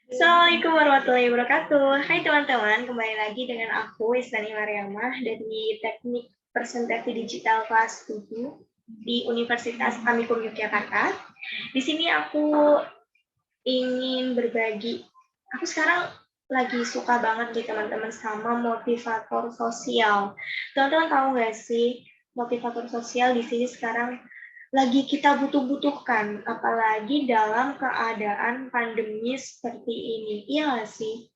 Assalamualaikum warahmatullahi wabarakatuh. Hai teman-teman, kembali lagi dengan aku Islani Mariamah dari Teknik Presentasi Digital kelas 7 di Universitas Amikum Yogyakarta. Di sini aku ingin berbagi. Aku sekarang lagi suka banget nih teman-teman sama motivator sosial. Teman-teman tahu nggak sih motivator sosial di sini sekarang lagi kita butuh-butuhkan, apalagi dalam keadaan pandemi seperti ini. Iya nggak sih?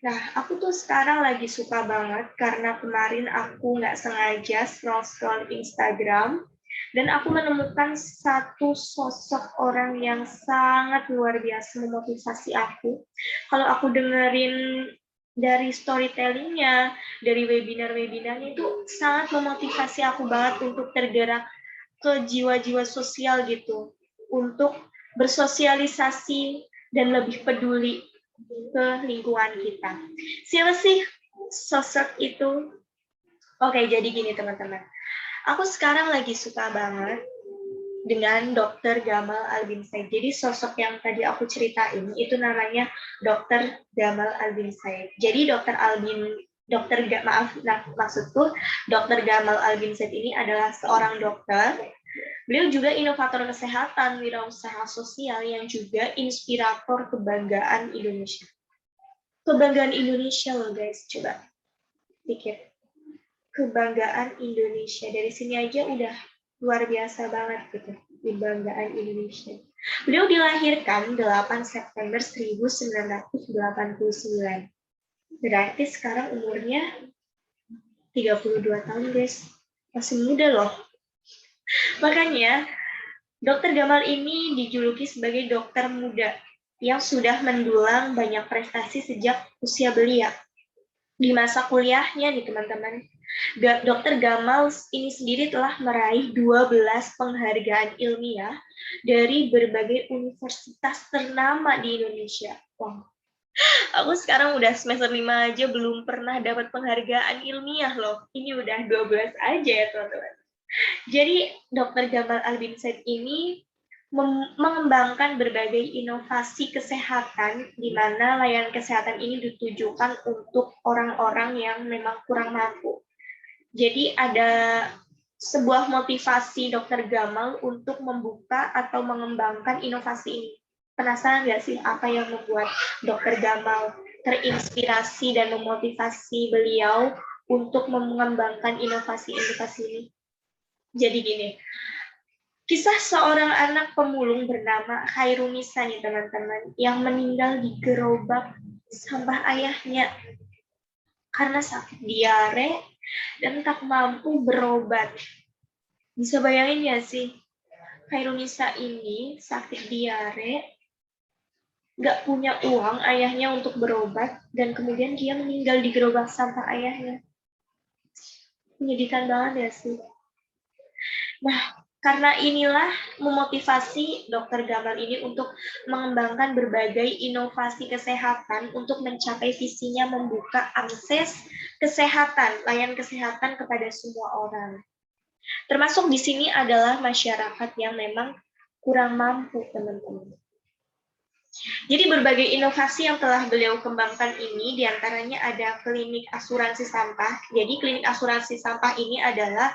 Nah, aku tuh sekarang lagi suka banget karena kemarin aku nggak sengaja scroll-scroll Instagram dan aku menemukan satu sosok orang yang sangat luar biasa memotivasi aku. Kalau aku dengerin dari storytellingnya, dari webinar-webinarnya itu sangat memotivasi aku banget untuk tergerak ke jiwa-jiwa sosial gitu, untuk bersosialisasi dan lebih peduli ke lingkungan kita. Siapa sih sosok itu? Oke, jadi gini teman-teman. Aku sekarang lagi suka banget dengan Dr. Gamal Albin Said. Jadi sosok yang tadi aku ceritain itu namanya Dr. Gamal Albin Said. Jadi maksudku Dr. Gamal Albin Said ini adalah seorang dokter. Beliau juga inovator kesehatan, wirausaha sosial yang juga inspirator kebanggaan Indonesia. Kebanggaan Indonesia loh guys, coba pikir. Kebanggaan Indonesia. Dari sini aja udah luar biasa banget gitu. Kebanggaan Indonesia. Beliau dilahirkan 8 September 1989. Berarti sekarang umurnya 32 tahun guys. Masih muda loh. Makanya Dr. Gamal ini dijuluki sebagai dokter muda yang sudah mendulang banyak prestasi sejak usia belia. Di masa kuliahnya nih teman-teman, Dr. Gamal ini sendiri telah meraih 12 penghargaan ilmiah dari berbagai universitas ternama di Indonesia. Wow. Aku sekarang udah semester 5 aja belum pernah dapat penghargaan ilmiah loh. Ini udah 12 aja ya teman-teman. Jadi Dr. Gamal Albin Said ini mengembangkan berbagai inovasi kesehatan di mana layanan kesehatan ini ditujukan untuk orang-orang yang memang kurang mampu. Jadi ada sebuah motivasi Dr. Gamal untuk membuka atau mengembangkan inovasi ini. Penasaran nggak sih apa yang membuat Dr. Gamal terinspirasi dan memotivasi beliau untuk mengembangkan inovasi-inovasi ini? Jadi gini, kisah seorang anak pemulung bernama Khairunisa nih teman-teman, yang meninggal di gerobak sampah ayahnya karena sakit diare dan tak mampu berobat. Bisa bayangin ya sih, Khairunisa ini sakit diare, nggak punya uang ayahnya untuk berobat, dan kemudian dia meninggal di gerobak sampah ayahnya. Menyedihkan banget ya sih. Nah, karena inilah memotivasi Dr. Gamal ini untuk mengembangkan berbagai inovasi kesehatan untuk mencapai visinya membuka akses kesehatan, layanan kesehatan kepada semua orang. Termasuk di sini adalah masyarakat yang memang kurang mampu, teman-teman. Jadi berbagai inovasi yang telah beliau kembangkan ini, diantaranya ada klinik asuransi sampah. Jadi klinik asuransi sampah ini adalah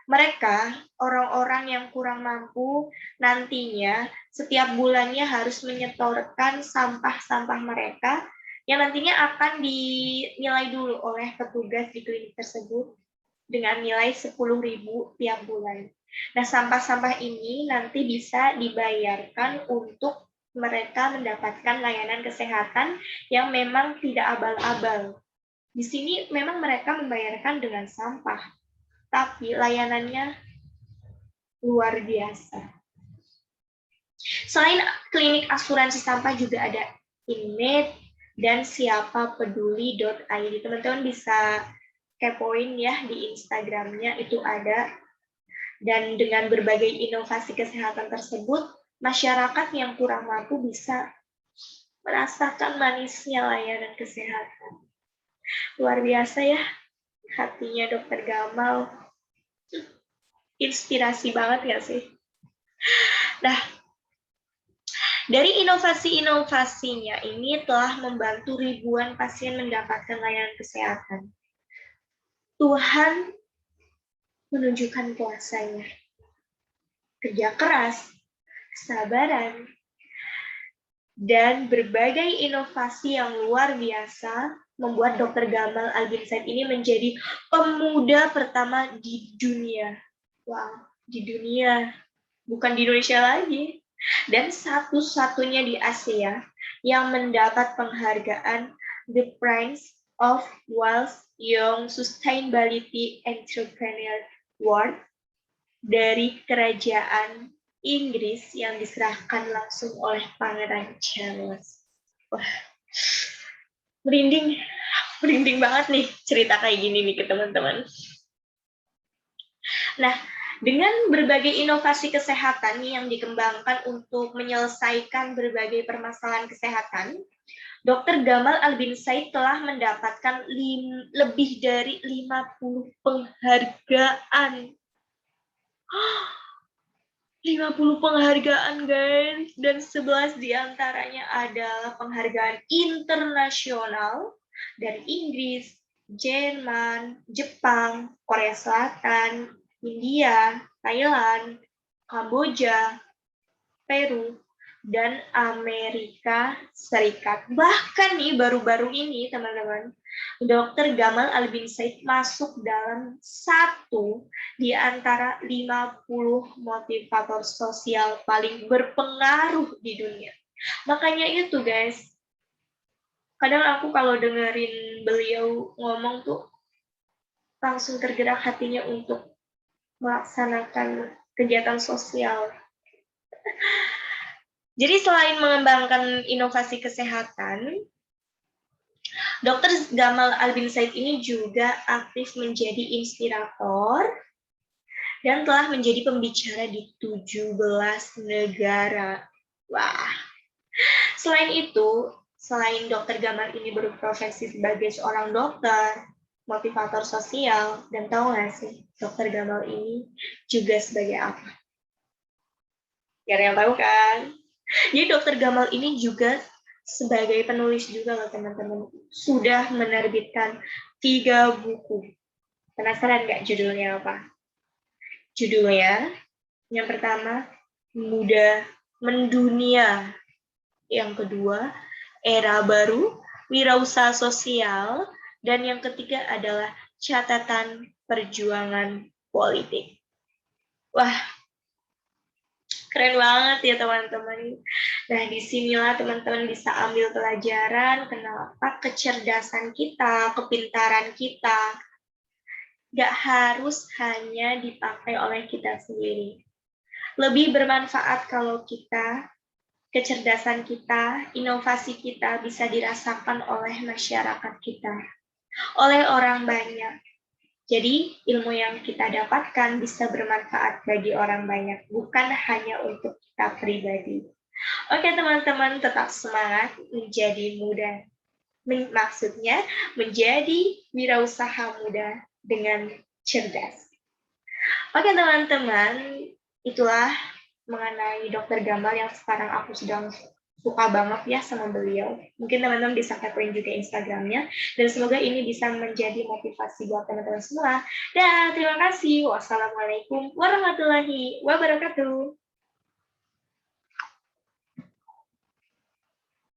mereka, orang-orang yang kurang mampu, nantinya setiap bulannya harus menyetorkan sampah-sampah mereka yang nantinya akan dinilai dulu oleh petugas di klinik tersebut dengan nilai 10.000 tiap bulan. Nah, sampah-sampah ini nanti bisa dibayarkan untuk mereka mendapatkan layanan kesehatan yang memang tidak abal-abal. Di sini memang mereka membayarkan dengan sampah, tapi layanannya luar biasa. Selain klinik asuransi sampah juga ada Inmed dan siapapeduli.id. Teman-teman bisa kepoin ya di Instagramnya, itu ada. Dan dengan berbagai inovasi kesehatan tersebut, masyarakat yang kurang mampu bisa merasakan manisnya layanan kesehatan. Luar biasa ya hatinya Dr. Gamal. Inspirasi banget gak sih? Nah, Dari inovasi-inovasinya ini telah membantu ribuan pasien mendapatkan layanan kesehatan. Tuhan menunjukkan kuasanya. Kerja keras, kesabaran, dan berbagai inovasi yang luar biasa membuat Dr. Gamal Albin Said ini menjadi pemuda pertama di dunia. Wow, di dunia. Bukan di Indonesia lagi. Dan satu-satunya di Asia yang mendapat penghargaan The Prince of Wales Young Sustainability Entrepreneur Award dari Kerajaan Inggris yang diserahkan langsung oleh Pangeran Charles. Wah, merinding banget nih cerita kayak gini nih ke teman-teman. Nah, dengan berbagai inovasi kesehatan yang dikembangkan untuk menyelesaikan berbagai permasalahan kesehatan, Dr. Gamal Albin Said telah mendapatkan lebih dari 50 penghargaan. 50 penghargaan, guys, dan 11 diantaranya adalah penghargaan internasional dari Inggris, Jerman, Jepang, Korea Selatan, India, Thailand, Kamboja, Peru, dan Amerika Serikat. Bahkan nih baru-baru ini teman-teman, Dr. Gamal Albin Said masuk dalam satu di antara 50 motivator sosial paling berpengaruh di dunia. Makanya itu guys, kadang aku kalau dengerin beliau ngomong tuh langsung tergerak hatinya untuk melaksanakan kegiatan sosial. Jadi selain mengembangkan inovasi kesehatan, Dr. Gamal Albin Said ini juga aktif menjadi inspirator dan telah menjadi pembicara di 17 negara. Wah. Selain itu, selain Dr. Gamal ini berprofesi sebagai seorang dokter, motivator sosial, dan tahu nggak sih, Dr. Gamal ini juga sebagai apa? Gak ada yang tahu kan? Jadi Dr. Gamal ini juga sebagai penulis juga loh teman-teman. Sudah menerbitkan 3 buku. Penasaran nggak judulnya apa? Judulnya yang pertama, Muda Mendunia. Yang kedua, Era Baru, Wirausaha Sosial. Dan yang ketiga adalah Catatan Perjuangan Politik. Wah, keren banget ya teman-teman. Nah, disinilah teman-teman bisa ambil pelajaran kenapa kecerdasan kita, kepintaran kita, nggak harus hanya dipakai oleh kita sendiri. Lebih bermanfaat kalau kita, kecerdasan kita, inovasi kita bisa dirasakan oleh masyarakat kita, oleh orang banyak. Jadi ilmu yang kita dapatkan bisa bermanfaat bagi orang banyak, bukan hanya untuk kita pribadi. Oke teman-teman, tetap semangat menjadi muda. Maksudnya menjadi wirausaha muda dengan cerdas. Oke teman-teman, itulah mengenai Dr. Gamal yang sekarang aku sedang suka banget ya sama beliau. Mungkin teman-teman bisa kepoin juga Instagramnya. Dan semoga ini bisa menjadi motivasi buat teman-teman semua. Dan terima kasih. Wassalamualaikum warahmatullahi wabarakatuh.